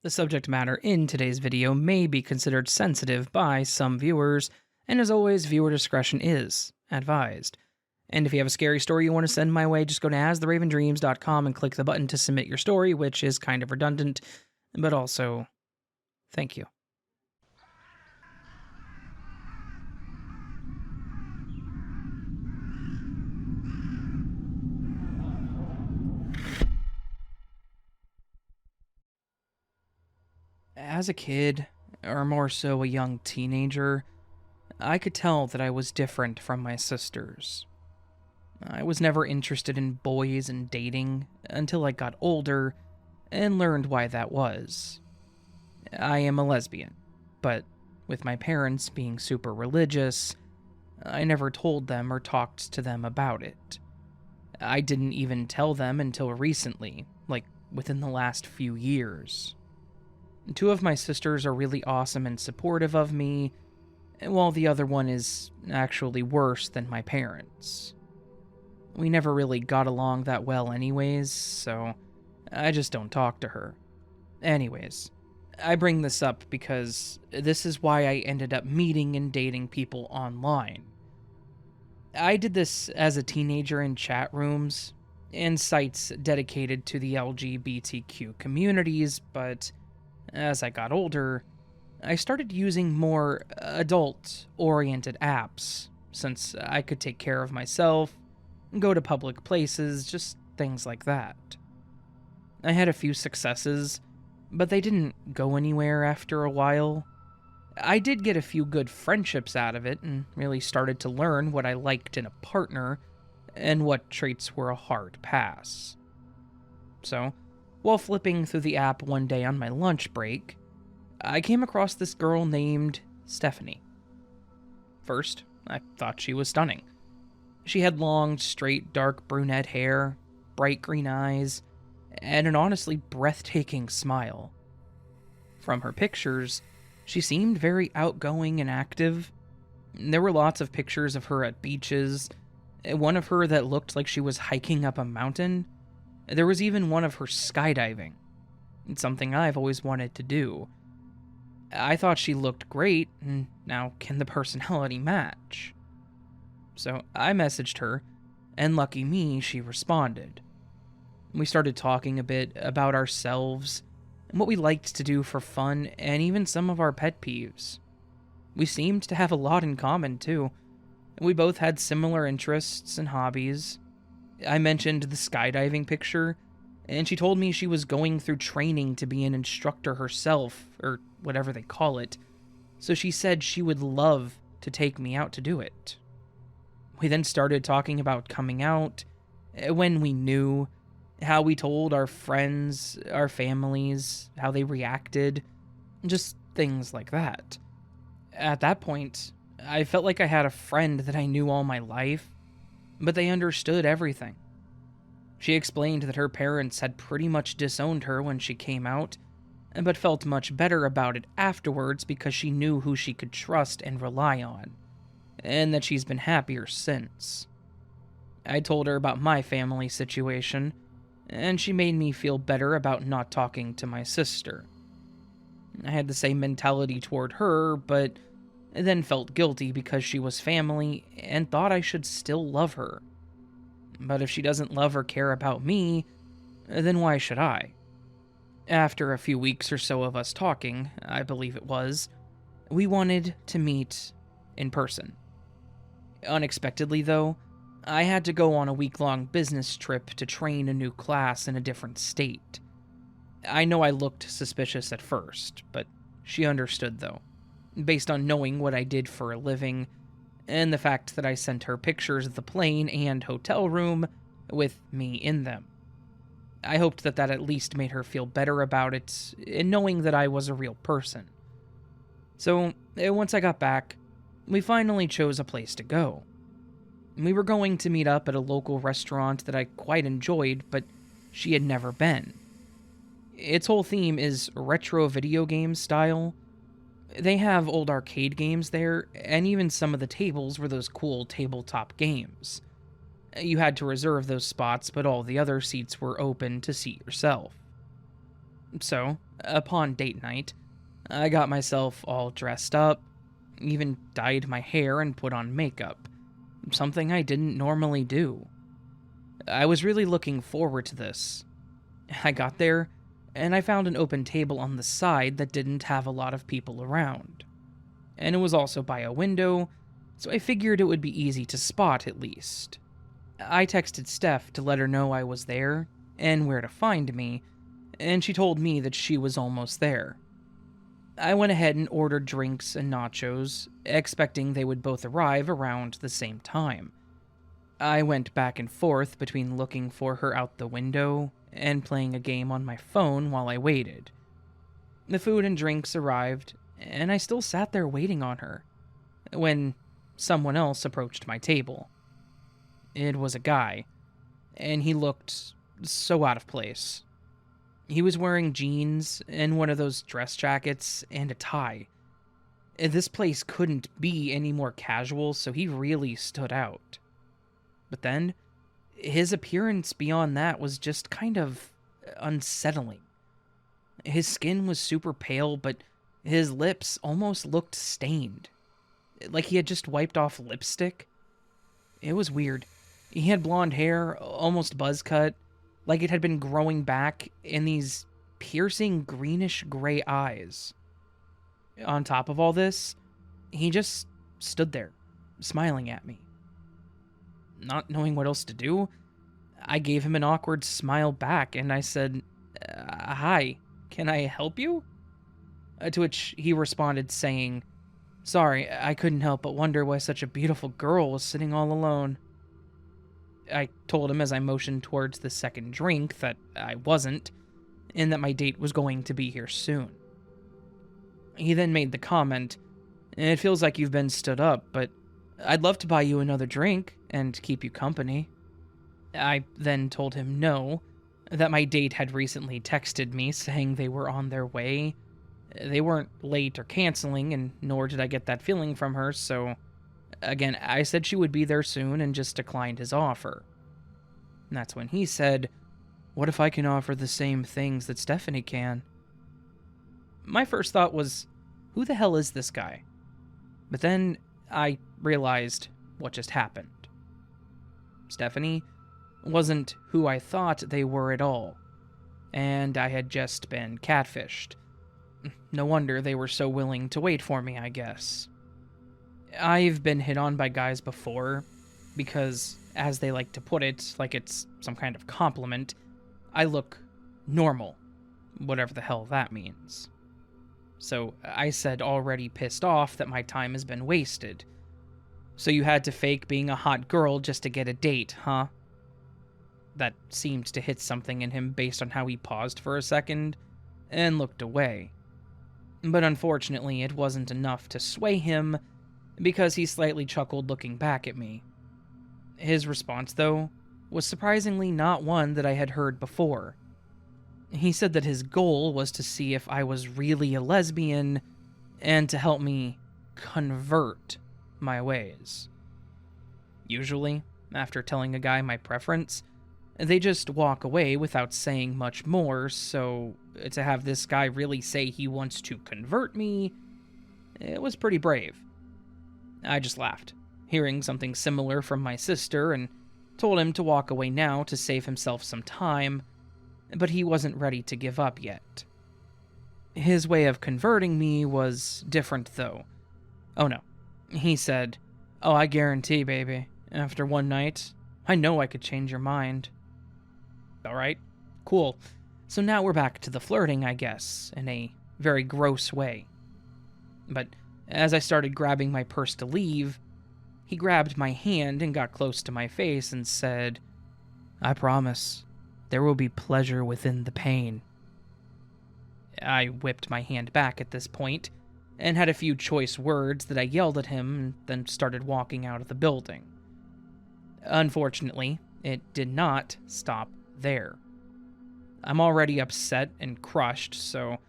The subject matter in today's video may be considered sensitive by some viewers, and as always, viewer discretion is advised. And if you have a scary story you want to send my way, just go to astheravendreams.com and click the button to submit your story, which is kind of redundant, but also, thank you. As a kid, or more so a young teenager, I could tell that I was different from my sisters. I was never interested in boys and dating until I got older and learned why that was. I am a lesbian, but with my parents being super religious, I never told them or talked to them about it. I didn't even tell them until recently, like within the last few years. Two of my sisters are really awesome and supportive of me, while the other one is actually worse than my parents. We never really got along that well anyways, so I just don't talk to her. Anyways, I bring this up because this is why I ended up meeting and dating people online. I did this as a teenager in chat rooms and sites dedicated to the LGBTQ communities, but as I got older, I started using more adult-oriented apps, since I could take care of myself, go to public places, just things like that. I had a few successes, but they didn't go anywhere after a while. I did get a few good friendships out of it, and really started to learn what I liked in a partner, and what traits were a hard pass. So, while flipping through the app one day on my lunch break, I came across this girl named Stephanie. First, I thought she was stunning. She had long, straight, dark brunette hair, bright green eyes, and an honestly breathtaking smile. From her pictures, she seemed very outgoing and active. There were lots of pictures of her at beaches, one of her that looked like she was hiking up a mountain. There was even one of her skydiving. It's something I've always wanted to do. I thought she looked great, and now can the personality match? So I messaged her, and lucky me, she responded. We started talking a bit about ourselves, and what we liked to do for fun, and even some of our pet peeves. We seemed to have a lot in common, too. We both had similar interests and hobbies. I mentioned the skydiving picture, and she told me she was going through training to be an instructor herself, or whatever they call it, so she said she would love to take me out to do it. We then started talking about coming out, when we knew, how we told our friends, our families, how they reacted, just things like that. At that point, I felt like I had a friend that I knew all my life, but they understood everything. She explained that her parents had pretty much disowned her when she came out, but felt much better about it afterwards because she knew who she could trust and rely on, and that she's been happier since. I told her about my family situation, and she made me feel better about not talking to my sister. I had the same mentality toward her, but then felt guilty because she was family and thought I should still love her. But if she doesn't love or care about me, then why should I? After a few weeks or so of us talking, I believe it was, we wanted to meet in person. Unexpectedly, though, I had to go on a week-long business trip to train a new class in a different state. I know I looked suspicious at first, but she understood, though, based on knowing what I did for a living, and the fact that I sent her pictures of the plane and hotel room with me in them. I hoped that at least made her feel better about it, in knowing that I was a real person. So, once I got back, we finally chose a place to go. We were going to meet up at a local restaurant that I quite enjoyed, but she had never been. Its whole theme is retro video game style. They have old arcade games there, and even some of the tables were those cool tabletop games. You had to reserve those spots, but all the other seats were open to seat yourself. So, Upon date night, I got myself all dressed up, even dyed my hair and put on makeup, something I didn't normally do. I was really looking forward to this. I got there, and I found an open table on the side that didn't have a lot of people around. And it was also by a window, so I figured it would be easy to spot at least. I texted Steph to let her know I was there and where to find me, and she told me that she was almost there. I went ahead and ordered drinks and nachos, expecting they would both arrive around the same time. I went back and forth between looking for her out the window and playing a game on my phone while I waited. The food and drinks arrived, and I still sat there waiting on her, when someone else approached my table. It was a guy, and he looked so out of place. He was wearing jeans and one of those dress jackets and a tie. This place couldn't be any more casual, so he really stood out. But then, his appearance beyond that was just kind of unsettling. His skin was super pale, but his lips almost looked stained, like he had just wiped off lipstick. It was weird. He had blonde hair, almost buzz cut, like it had been growing back, in these piercing greenish-gray eyes. On top of all this, he just stood there, smiling at me. Not knowing what else to do, I gave him an awkward smile back, and I said, "Hi, can I help you?" To which he responded saying, "Sorry, I couldn't help but wonder why such a beautiful girl was sitting all alone." I told him as I motioned towards the second drink that I wasn't, and that my date was going to be here soon. He then made the comment, "It feels like you've been stood up, but I'd love to buy you another drink and keep you company." I then told him no, that my date had recently texted me saying they were on their way. They weren't late or canceling, and nor did I get that feeling from her, so again, I said she would be there soon and just declined his offer. And that's when he said, "What if I can offer the same things that Stephanie can?" My first thought was, who the hell is this guy? But then I realized what just happened. Stephanie wasn't who I thought they were at all, and I had just been catfished. No wonder they were so willing to wait for me, I guess. I've been hit on by guys before, because, as they like to put it, like it's some kind of compliment, I look normal, whatever the hell that means. So I said, already pissed off that my time has been wasted. "So you had to fake being a hot girl just to get a date, huh?" That seemed to hit something in him based on how he paused for a second and looked away. But unfortunately, it wasn't enough to sway him, because he slightly chuckled looking back at me. His response, though, was surprisingly not one that I had heard before. He said that his goal was to see if I was really a lesbian and to help me convert my ways. Usually, after telling a guy my preference, they just walk away without saying much more, so to have this guy really say he wants to convert me, it was pretty brave. I just laughed, hearing something similar from my sister, and told him to walk away now to save himself some time, but he wasn't ready to give up yet. His way of converting me was different, though. Oh no. He said, "Oh, I guarantee, baby, after one night, I know I could change your mind." Alright, cool. So now we're back to the flirting, I guess, in a very gross way. But as I started grabbing my purse to leave, he grabbed my hand and got close to my face and said, "I promise, there will be pleasure within the pain." I whipped my hand back at this point, and had a few choice words that I yelled at him, and then started walking out of the building. Unfortunately, it did not stop there. I'm already upset and crushed, so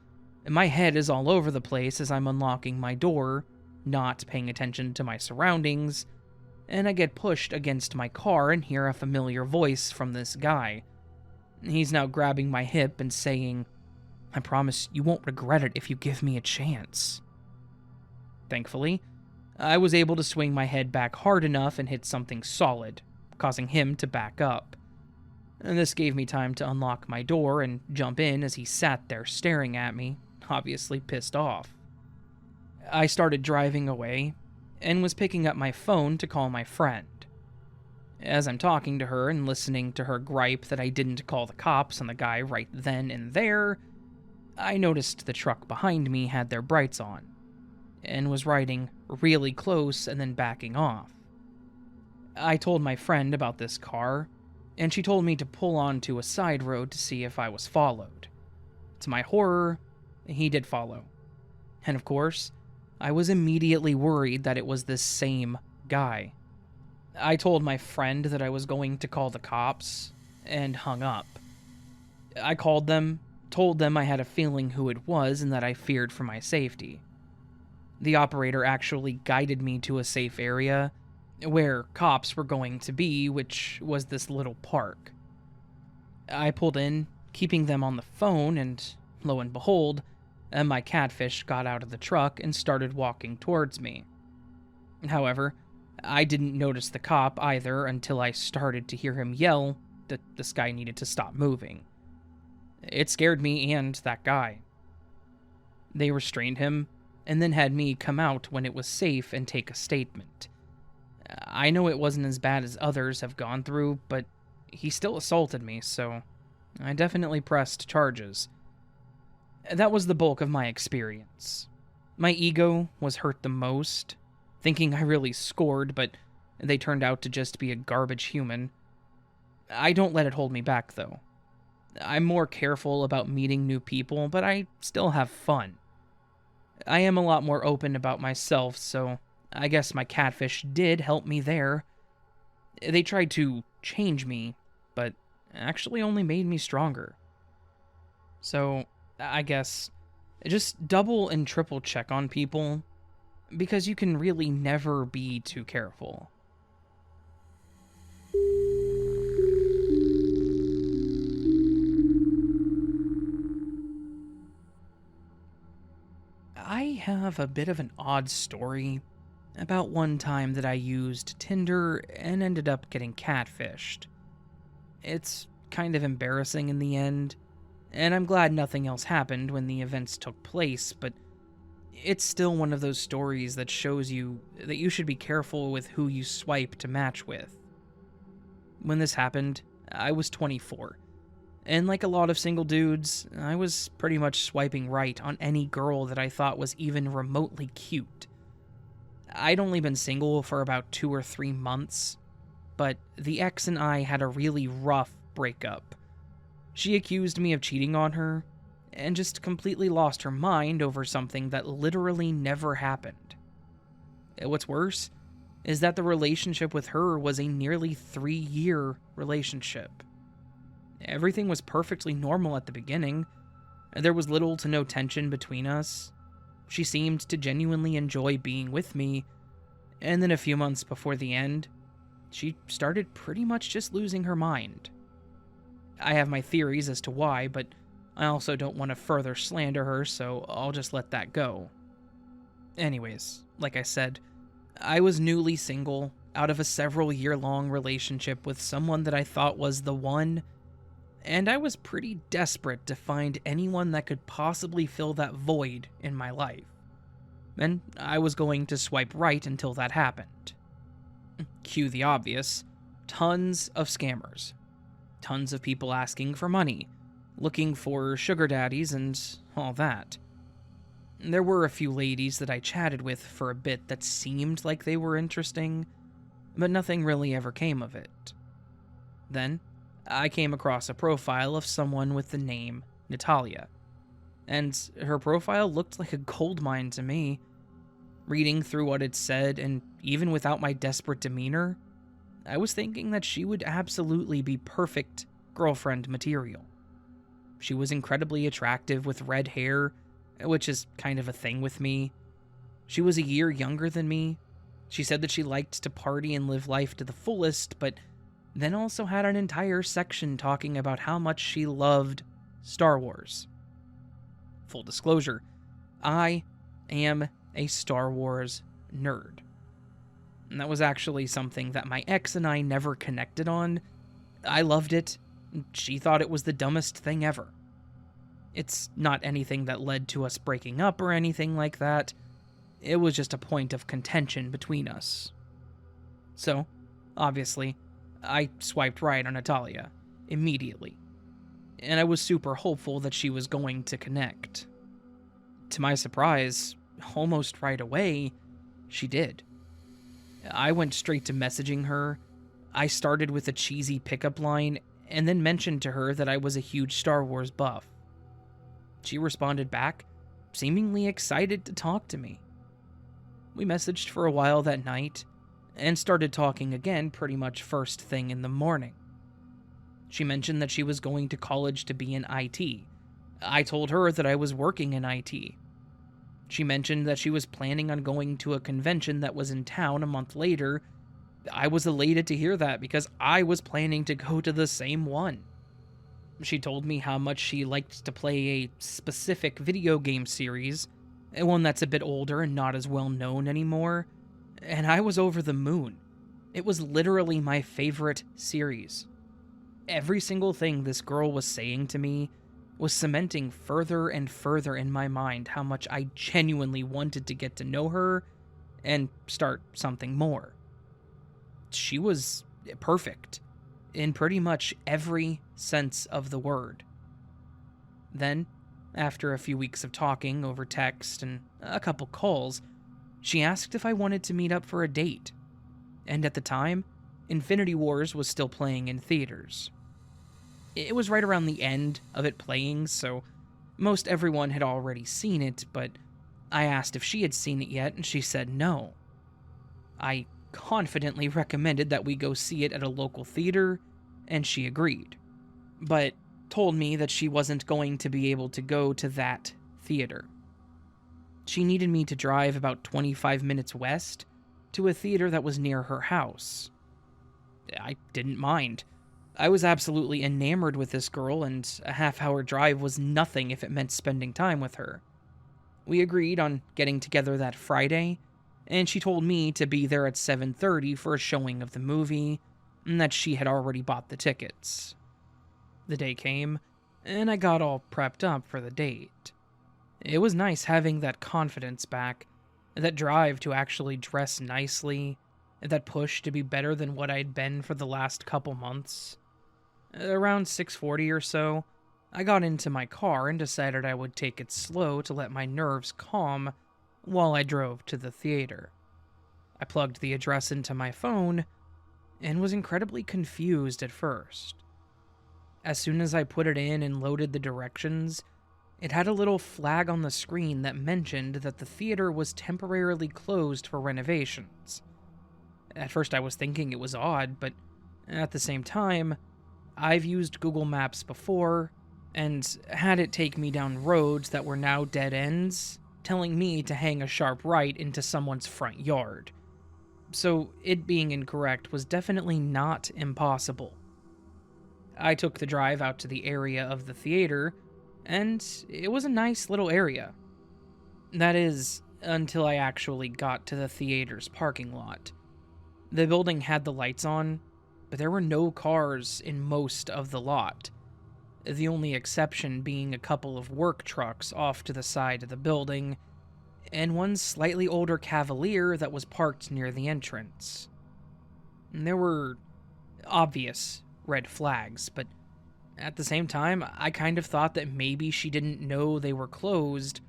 my head is all over the place as I'm unlocking my door, not paying attention to my surroundings, and I get pushed against my car and hear a familiar voice from this guy. He's now grabbing my hip and saying, I promise you won't regret it if you give me a chance." Thankfully, I was able to swing my head back hard enough and hit something solid, causing him to back up. And this gave me time to unlock my door and jump in as he sat there staring at me, obviously pissed off. I started driving away and was picking up my phone to call my friend. As I'm talking to her and listening to her gripe that I didn't call the cops on the guy right then and there, I noticed the truck behind me had their brights on and was riding really close and then backing off. I told my friend about this car, and she told me to pull onto a side road to see if I was followed. To my horror, he did follow. And of course, I was immediately worried that it was this same guy. I told my friend that I was going to call the cops, and hung up. I called them, told them I had a feeling who it was and that I feared for my safety. The operator actually guided me to a safe area where cops were going to be, which was this little park. I pulled in, keeping them on the phone, and lo and behold, my catfish got out of the truck and started walking towards me. However, I didn't notice the cop either until I started to hear him yell that this guy needed to stop moving. It scared me and that guy. They restrained him and then had me come out when it was safe and take a statement. I know it wasn't as bad as others have gone through, but he still assaulted me, so I definitely pressed charges. That was the bulk of my experience. My ego was hurt the most, thinking I really scored, but they turned out to just be a garbage human. I don't let it hold me back, though. I'm more careful about meeting new people, but I still have fun. I am a lot more open about myself, so I guess my catfish did help me there. They tried to change me, but actually only made me stronger. So, I guess, just double and triple check on people, because you can really never be too careful. I have a bit of an odd story about one time that I used Tinder and ended up getting catfished. It's kind of embarrassing in the end, and I'm glad nothing else happened when the events took place, but it's still one of those stories that shows you that you should be careful with who you swipe to match with. When this happened, I was 24, and like a lot of single dudes, I was pretty much swiping right on any girl that I thought was even remotely cute. I'd only been single for about 2 or 3 months, but the ex and I had a really rough breakup. She accused me of cheating on her, and just completely lost her mind over something that literally never happened. What's worse is that the relationship with her was a nearly 3-year relationship. Everything was perfectly normal at the beginning. There was little to no tension between us. She seemed to genuinely enjoy being with me, and then a few months before the end, she started pretty much just losing her mind. I have my theories as to why, but I also don't want to further slander her, so I'll just let that go. Anyways, like I said, I was newly single, out of a several-year-long relationship with someone that I thought was the one, and I was pretty desperate to find anyone that could possibly fill that void in my life. And I was going to swipe right until that happened. Cue the obvious: tons of scammers. Tons of people asking for money, looking for sugar daddies and all that. There were a few ladies that I chatted with for a bit that seemed like they were interesting, but nothing really ever came of it. Then, I came across a profile of someone with the name Natalia, and her profile looked like a goldmine to me. Reading through what it said, and even without my desperate demeanor, I was thinking that she would absolutely be perfect girlfriend material. She was incredibly attractive with red hair, which is kind of a thing with me. She was a year younger than me. She said that she liked to party and live life to the fullest, but then also had an entire section talking about how much she loved Star Wars. full disclosure, I am a Star Wars nerd. And that was actually something that my ex and I never connected on. I loved it. She thought it was the dumbest thing ever. It's not anything that led to us breaking up or anything like that. It was just a point of contention between us. So, obviously, I swiped right on Natalia immediately. And I was super hopeful that she was going to connect. To my surprise, almost right away, she did. I went straight to messaging her. I started with a cheesy pickup line and then mentioned to her that I was a huge Star Wars buff. She responded back, seemingly excited to talk to me. We messaged for a while that night and started talking again pretty much first thing in the morning. She mentioned that she was going to college to be in IT. I told her that I was working in IT. She mentioned that she was planning on going to a convention that was in town a month later. I was elated to hear that because I was planning to go to the same one. She told me how much she liked to play a specific video game series, one that's a bit older and not as well known anymore, and I was over the moon. It was literally my favorite series. Every single thing this girl was saying to me was cementing further and further in my mind how much I genuinely wanted to get to know her and start something more. She was perfect in pretty much every sense of the word. Then, after a few weeks of talking over text and a couple calls, she asked if I wanted to meet up for a date. And at the time, Infinity Wars was still playing in theaters. It was right around the end of it playing, so most everyone had already seen it, but I asked if she had seen it yet, and she said no. I confidently recommended that we go see it at a local theater, and she agreed, but told me that she wasn't going to be able to go to that theater. She needed me to drive about 25 minutes west to a theater that was near her house. I didn't mind. I was absolutely enamored with this girl, and a half-hour drive was nothing if it meant spending time with her. We agreed on getting together that Friday, and she told me to be there at 7:30 for a showing of the movie, and that she had already bought the tickets. The day came, and I got all prepped up for the date. It was nice having that confidence back, that drive to actually dress nicely, that push to be better than what I'd been for the last couple months. Around 6:40 or so, I got into my car and decided I would take it slow to let my nerves calm while I drove to the theater. I plugged the address into my phone and was incredibly confused at first. As soon as I put it in and loaded the directions, it had a little flag on the screen that mentioned that the theater was temporarily closed for renovations. At first I was thinking it was odd, but at the same time, I've used Google Maps before and had it take me down roads that were now dead ends, telling me to hang a sharp right into someone's front yard. So it being incorrect was definitely not impossible. I took the drive out to the area of the theater, and it was a nice little area. That is, until I actually got to the theater's parking lot. The building had the lights on, but there were no cars in most of the lot. The only exception being a couple of work trucks off to the side of the building, and one slightly older Cavalier that was parked near the entrance. There were obvious red flags, but at the same time, I kind of thought that maybe she didn't know they were closed,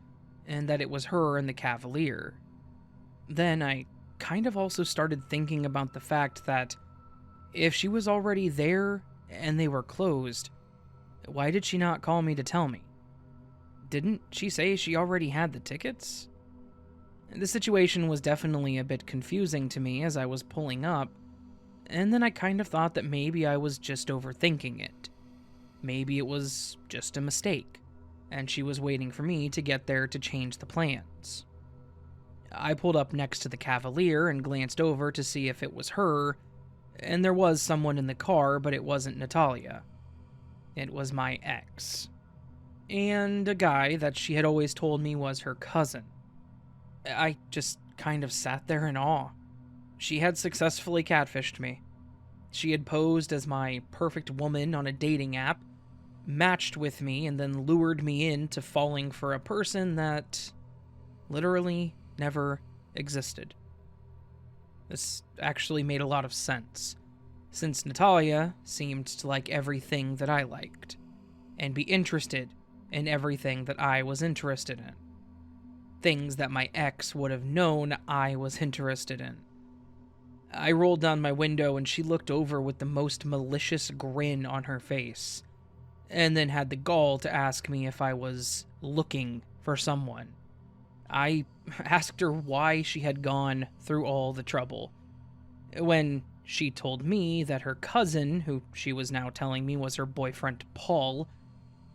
and that it was her and the Cavalier. Then I kind of also started thinking about the fact that if she was already there and they were closed, why did she not call me to tell me? Didn't she say she already had the tickets? The situation was definitely a bit confusing to me as I was pulling up, and then I kind of thought that maybe I was just overthinking it. Maybe it was just a mistake, and she was waiting for me to get there to change the plans. I pulled up next to the Cavalier and glanced over to see if it was her, and there was someone in the car, but it wasn't Natalia. It was my ex. and a guy that she had always told me was her cousin. I just kind of sat there in awe. She had successfully catfished me. She had posed as my perfect woman on a dating app, matched with me, and then lured me into falling for a person that literally never existed. This actually made a lot of sense, since Natalia seemed to like everything that I liked, and be interested in everything that I was interested in. Things that my ex would have known I was interested in. I rolled down my window and she looked over with the most malicious grin on her face, and then had the gall to ask me if I was looking for someone. I asked her why she had gone through all the trouble, when she told me that her cousin, who she was now telling me was her boyfriend Paul,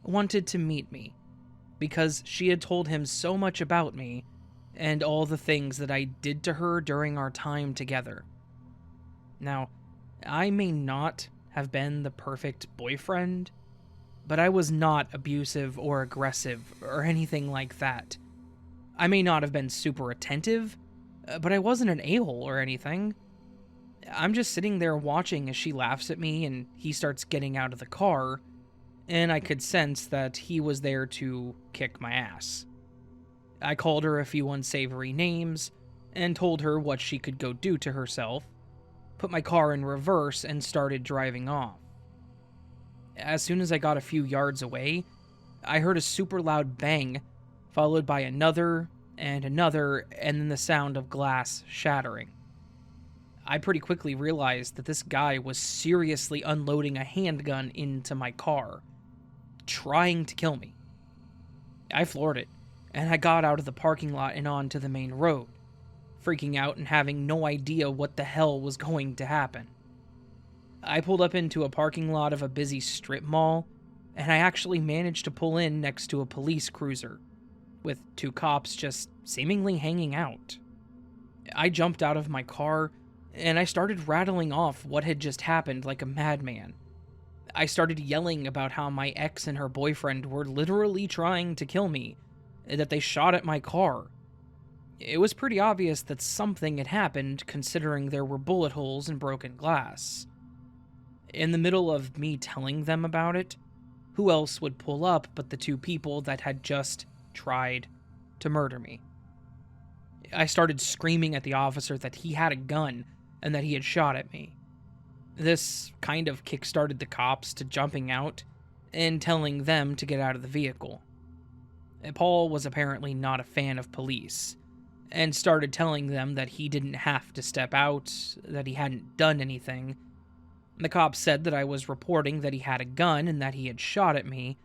wanted to meet me because she had told him so much about me and all the things that I did to her during our time together. Now, I may not have been the perfect boyfriend, but I was not abusive or aggressive or anything like that. I may not have been super attentive, but I wasn't an a-hole or anything. I'm just sitting there watching as she laughs at me and he starts getting out of the car, and I could sense that he was there to kick my ass. I called her a few unsavory names and told her what she could go do to herself, put my car in reverse, and started driving off. As soon as I got a few yards away, I heard a super loud bang, followed by another, and then the sound of glass shattering. I pretty quickly realized that this guy was seriously unloading a handgun into my car, trying to kill me. I floored it, and I got out of the parking lot and onto the main road, freaking out and having no idea what the hell was going to happen. I pulled up into a parking lot of a busy strip mall, and I actually managed to pull in next to a police cruiser, with two cops just seemingly hanging out. I jumped out of my car, and I started rattling off what had just happened like a madman. I started yelling about how my ex and her boyfriend were literally trying to kill me, that they shot at my car. It was pretty obvious that something had happened, considering there were bullet holes and broken glass. In the middle of me telling them about it, who else would pull up but the two people that had just tried to murder me? I started screaming at the officer that he had a gun and that he had shot at me. This kind of kickstarted the cops to jumping out and telling them to get out of the vehicle. Paul was apparently not a fan of police, and started telling them that he didn't have to step out, that he hadn't done anything. The cops said that I was reporting that he had a gun and that he had shot at me,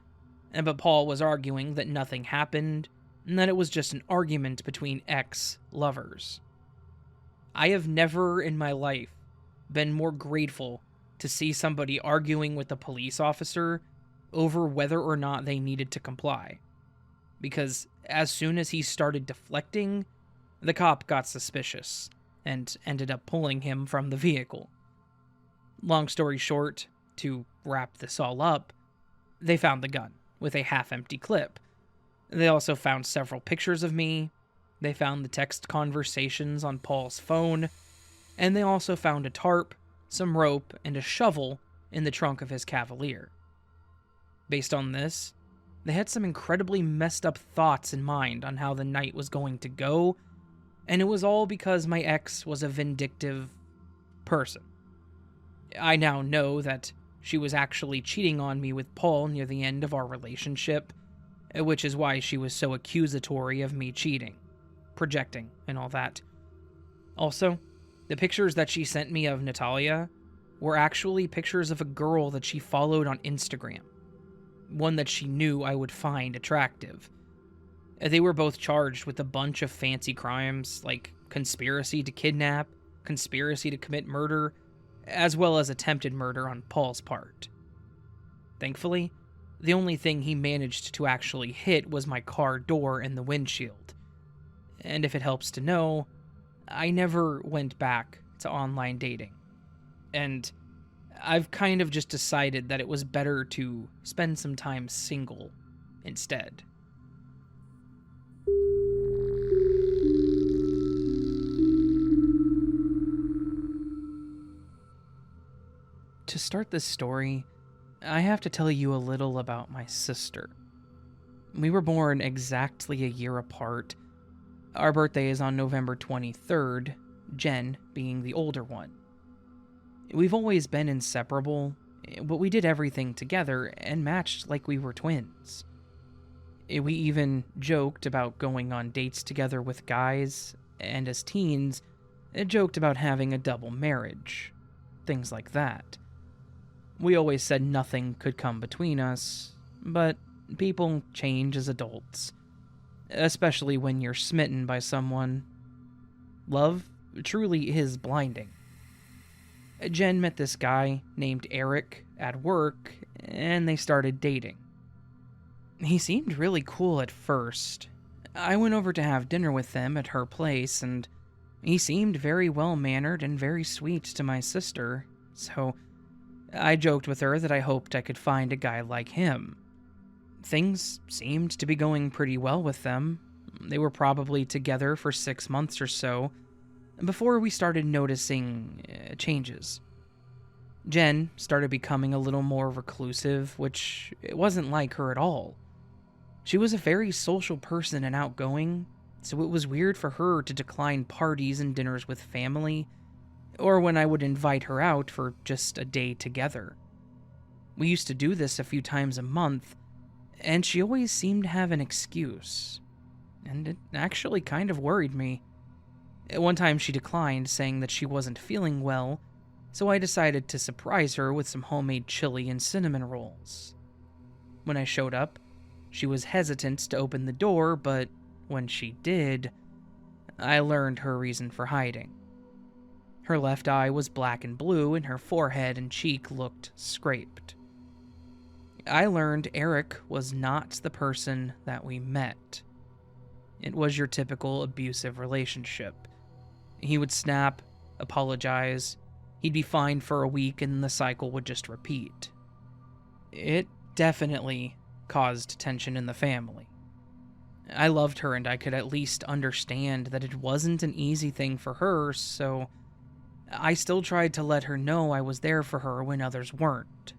but Paul was arguing that nothing happened, and that it was just an argument between ex-lovers. I have never in my life been more grateful to see somebody arguing with a police officer over whether or not they needed to comply, because as soon as he started deflecting, the cop got suspicious and ended up pulling him from the vehicle. Long story short, to wrap this all up, they found the gun with a half-empty clip. They also found several pictures of me. They found the text conversations on Paul's phone, and they also found a tarp, some rope, and a shovel in the trunk of his Cavalier. Based on this, they had some incredibly messed up thoughts in mind on how the night was going to go, and it was all because my ex was a vindictive person. I now know that she was actually cheating on me with Paul near the end of our relationship, which is why she was so accusatory of me cheating, projecting, and all that. Also, the pictures that she sent me of Natalia were actually pictures of a girl that she followed on Instagram, one that she knew I would find attractive. They were both charged with a bunch of fancy crimes, like conspiracy to kidnap, conspiracy to commit murder, as well as attempted murder on Paul's part. Thankfully, the only thing he managed to actually hit was my car door and the windshield. And if it helps to know, I never went back to online dating. And I've kind of just decided that it was better to spend some time single instead. To start this story, I have to tell you a little about my sister. We were born exactly a year apart. Our birthday is on November 23rd, Jen being the older one. We've always been inseparable, but we did everything together and matched like we were twins. We even joked about going on dates together with guys, and as teens, joked about having a double marriage. Things like that. We always said nothing could come between us, but people change as adults, especially when you're smitten by someone. Love truly is blinding. Jen met this guy named Eric at work, and they started dating. He seemed really cool at first. I went over to have dinner with them at her place, and he seemed very well-mannered and very sweet to my sister, so I joked with her that I hoped I could find a guy like him. Things seemed to be going pretty well with them. They were probably together for 6 months or so, before we started noticing changes. Jen started becoming a little more reclusive, which it wasn't like her at all. She was a very social person and outgoing, so it was weird for her to decline parties and dinners with family, or when I would invite her out for just a day together. We used to do this a few times a month, and she always seemed to have an excuse, and it actually kind of worried me. One time she declined, saying that she wasn't feeling well, so I decided to surprise her with some homemade chili and cinnamon rolls. When I showed up, she was hesitant to open the door, but when she did, I learned her reason for hiding. Her left eye was black and blue, and her forehead and cheek looked scraped. I learned Eric was not the person that we met. It was your typical abusive relationship. He would snap, apologize, he'd be fine for a week, and the cycle would just repeat. It definitely caused tension in the family. I loved her, and I could at least understand that it wasn't an easy thing for her, so I still tried to let her know I was there for her when others weren't.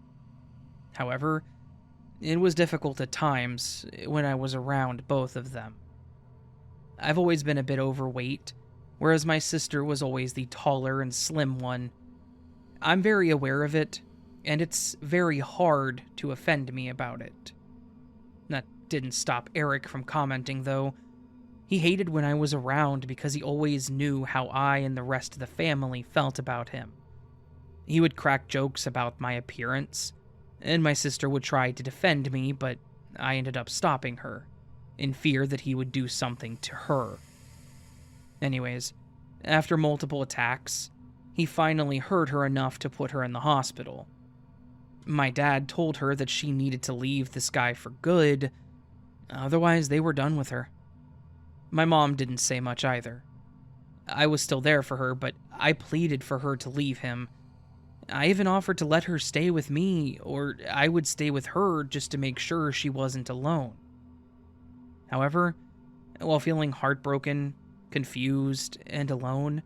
However, it was difficult at times when I was around both of them. I've always been a bit overweight, whereas my sister was always the taller and slim one. I'm very aware of it, and it's very hard to offend me about it. That didn't stop Eric from commenting, though. He hated when I was around because he always knew how I and the rest of the family felt about him. He would crack jokes about my appearance, and my sister would try to defend me, but I ended up stopping her, in fear that he would do something to her. Anyways, after multiple attacks, he finally hurt her enough to put her in the hospital. My dad told her that she needed to leave this guy for good, otherwise they were done with her. My mom didn't say much either. I was still there for her, but I pleaded for her to leave him. I even offered to let her stay with me, or I would stay with her just to make sure she wasn't alone. However, while feeling heartbroken, confused, and alone,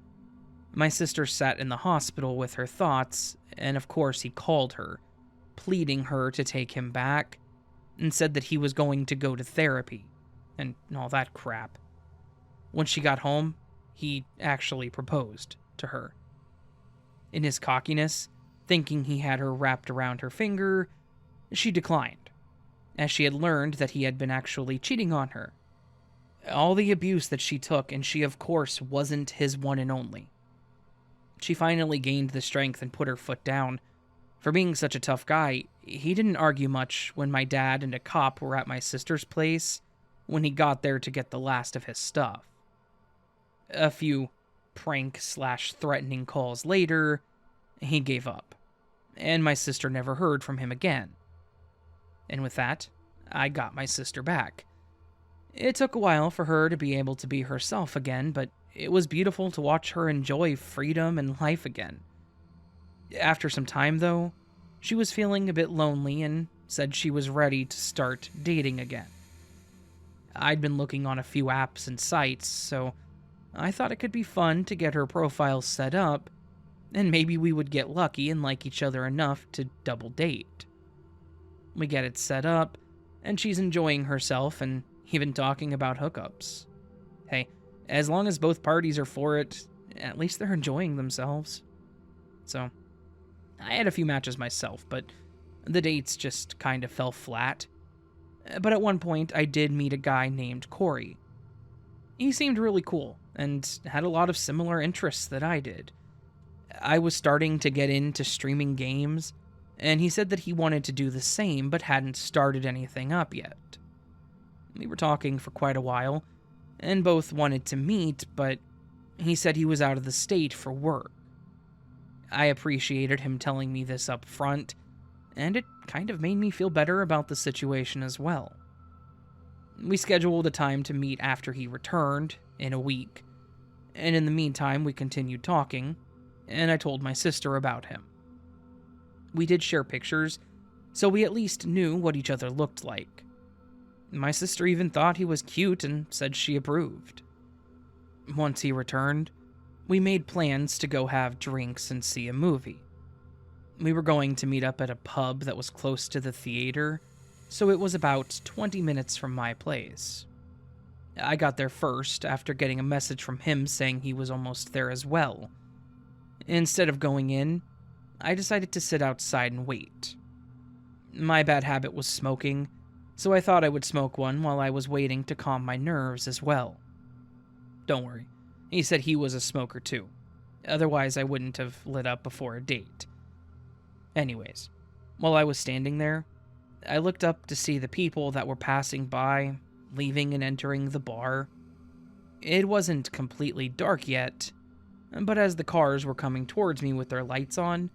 my sister sat in the hospital with her thoughts, and of course he called her, pleading her to take him back, and said that he was going to go to therapy, and all that crap. When she got home, he actually proposed to her. In his cockiness, thinking he had her wrapped around her finger, she declined, as she had learned that he had been actually cheating on her. All the abuse that she took, and she of course wasn't his one and only. She finally gained the strength and put her foot down. For being such a tough guy, he didn't argue much when my dad and a cop were at my sister's place when he got there to get the last of his stuff. A few prank/threatening calls later, he gave up, and my sister never heard from him again. And with that, I got my sister back. It took a while for her to be able to be herself again, but it was beautiful to watch her enjoy freedom and life again. After some time, though, she was feeling a bit lonely and said she was ready to start dating again. I'd been looking on a few apps and sites, so I thought it could be fun to get her profile set up, and maybe we would get lucky and like each other enough to double date. We get it set up, and she's enjoying herself and even talking about hookups. Hey, as long as both parties are for it, at least they're enjoying themselves. So, I had a few matches myself, but the dates just kind of fell flat. But at one point, I did meet a guy named Corey. He seemed really cool, and had a lot of similar interests that I did. I was starting to get into streaming games, and he said that he wanted to do the same, but hadn't started anything up yet. We were talking for quite a while, and both wanted to meet, but he said he was out of the state for work. I appreciated him telling me this up front, and it kind of made me feel better about the situation as well. We scheduled a time to meet after he returned, in a week, and in the meantime we continued talking, and I told my sister about him. We did share pictures, so we at least knew what each other looked like. My sister even thought he was cute and said she approved. Once he returned, we made plans to go have drinks and see a movie. We were going to meet up at a pub that was close to the theater, so it was about 20 minutes from my place. I got there first after getting a message from him saying he was almost there as well. Instead of going in, I decided to sit outside and wait. My bad habit was smoking, so I thought I would smoke one while I was waiting to calm my nerves as well. Don't worry, he said he was a smoker too. Otherwise, I wouldn't have lit up before a date. Anyways, while I was standing there, I looked up to see the people that were passing by, leaving and entering the bar. It wasn't completely dark yet, but as the cars were coming towards me with their lights on,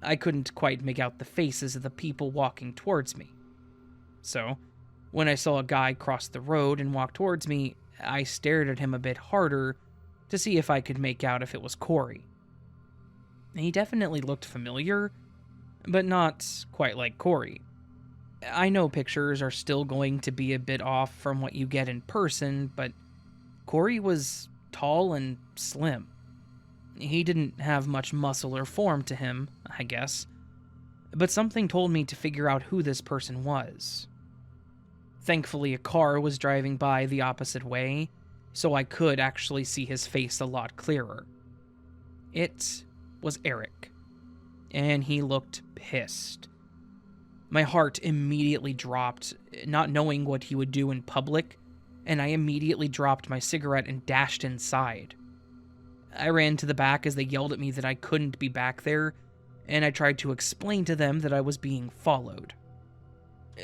I couldn't quite make out the faces of the people walking towards me. So, when I saw a guy cross the road and walk towards me, I stared at him a bit harder to see if I could make out if it was Corey. He definitely looked familiar, but not quite like Corey. I know pictures are still going to be a bit off from what you get in person, but Corey was tall and slim. He didn't have much muscle or form to him, I guess, but something told me to figure out who this person was. Thankfully, a car was driving by the opposite way, so I could actually see his face a lot clearer. It was Eric, and he looked pissed. My heart immediately dropped, not knowing what he would do in public, and I immediately dropped my cigarette and dashed inside. I ran to the back as they yelled at me that I couldn't be back there, and I tried to explain to them that I was being followed.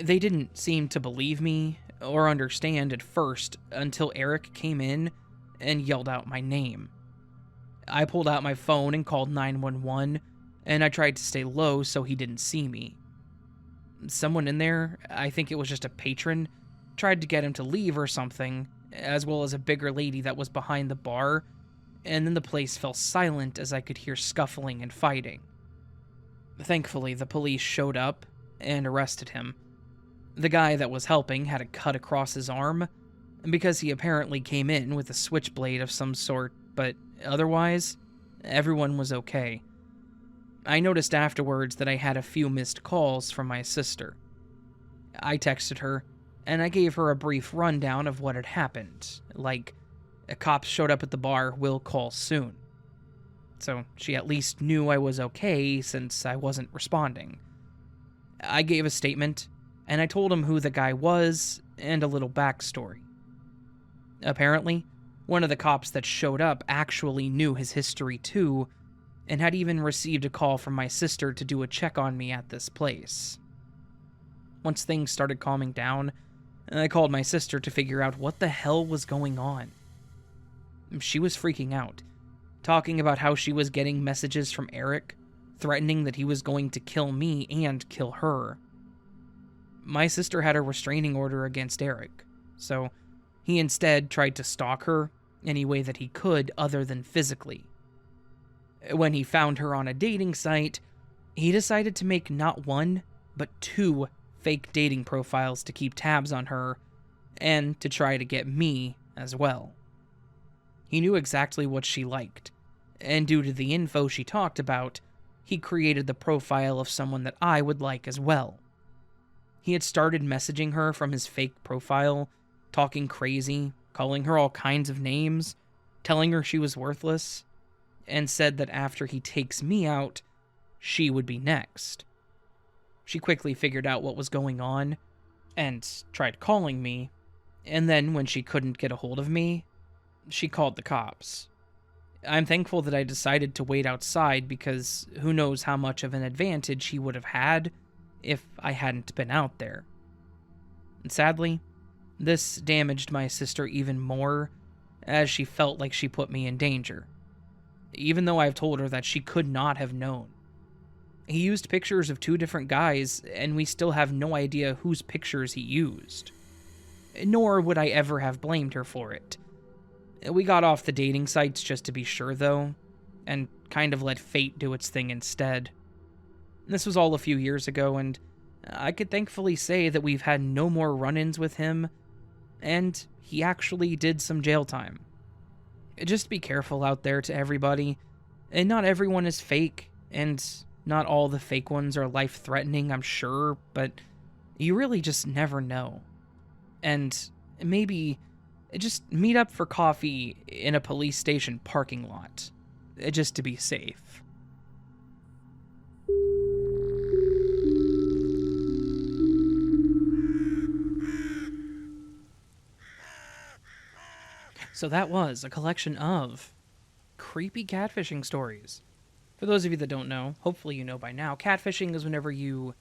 They didn't seem to believe me or understand at first until Eric came in and yelled out my name. I pulled out my phone and called 911, and I tried to stay low so he didn't see me. Someone in there, I think it was just a patron, tried to get him to leave or something, as well as a bigger lady that was behind the bar, and then the place fell silent as I could hear scuffling and fighting. Thankfully, the police showed up and arrested him. The guy that was helping had a cut across his arm, because he apparently came in with a switchblade of some sort, but otherwise, everyone was okay. I noticed afterwards that I had a few missed calls from my sister. I texted her, and I gave her a brief rundown of what had happened, like, a cop showed up at the bar, will call soon. So she at least knew I was okay since I wasn't responding. I gave a statement, and I told him who the guy was and a little backstory. Apparently, one of the cops that showed up actually knew his history too, and had even received a call from my sister to do a check on me at this place. Once things started calming down, I called my sister to figure out what the hell was going on. She was freaking out, talking about how she was getting messages from Eric, threatening that he was going to kill me and kill her. My sister had a restraining order against Eric, so he instead tried to stalk her any way that he could other than physically. When he found her on a dating site, he decided to make not one, but 2 fake dating profiles to keep tabs on her and to try to get me as well. He knew exactly what she liked, and due to the info she talked about, he created the profile of someone that I would like as well. He had started messaging her from his fake profile, talking crazy, calling her all kinds of names, telling her she was worthless, and said that after he takes me out, she would be next. She quickly figured out what was going on and tried calling me, and then when she couldn't get a hold of me, she called the cops. I'm thankful that I decided to wait outside because who knows how much of an advantage he would have had if I hadn't been out there. And sadly, this damaged my sister even more as she felt like she put me in danger, even though I've told her that she could not have known. He used pictures of 2 different guys, and we still have no idea whose pictures he used. Nor would I ever have blamed her for it. We got off the dating sites just to be sure, though, and kind of let fate do its thing instead. This was all a few years ago, and I could thankfully say that we've had no more run-ins with him, and he actually did some jail time. Just be careful out there to everybody, and not everyone is fake, and not all the fake ones are life-threatening, I'm sure, but you really just never know. And maybe just meet up for coffee in a police station parking lot, just to be safe. So that was a collection of creepy catfishing stories. For those of you that don't know, hopefully you know by now, catfishing is whenever you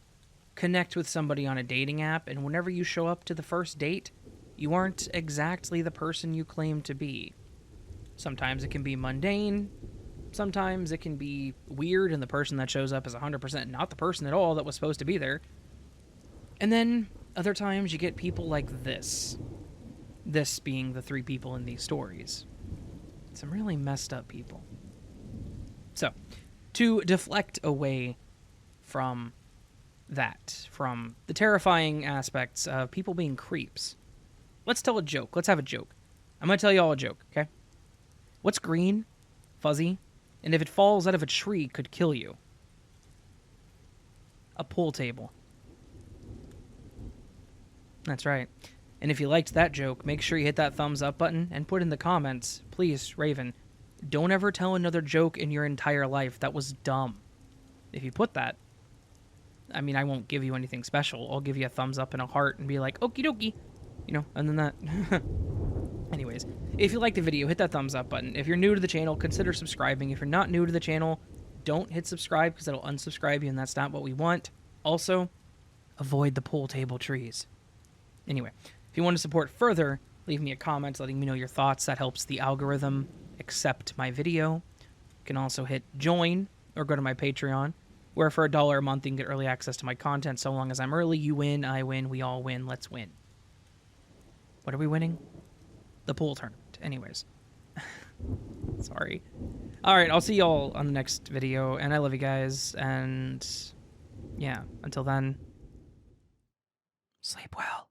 connect with somebody on a dating app, and whenever you show up to the first date, you aren't exactly the person you claim to be. Sometimes it can be mundane, sometimes it can be weird, and the person that shows up is 100% not the person at all that was supposed to be there. And then other times you get people like this. This being the 3 people in these stories. Some really messed up people. So, to deflect away from that, from the terrifying aspects of people being creeps, let's tell a joke. Let's have a joke. I'm going to tell you all a joke, okay? What's green, fuzzy, and if it falls out of a tree could kill you? A pool table. That's right. And if you liked that joke, make sure you hit that thumbs up button and put in the comments, please, Raven, don't ever tell another joke in your entire life that was dumb. If you put that, I mean, I won't give you anything special. I'll give you a thumbs up and a heart and be like, okie dokie. You know, and then that. Anyways, if you liked the video, hit that thumbs up button. If you're new to the channel, consider subscribing. If you're not new to the channel, don't hit subscribe because it'll unsubscribe you, and that's not what we want. Also, avoid the pool table trees. Anyway, if you want to support further, leave me a comment letting me know your thoughts. That helps the algorithm accept my video. You can also hit join or go to my Patreon, where for $1 a month you can get early access to my content. So long as I'm early, you win, I win, we all win. Let's win. What are we winning? The pool tournament. Anyways. Sorry. Alright, I'll see y'all on the next video, and I love you guys, and yeah, until then, sleep well.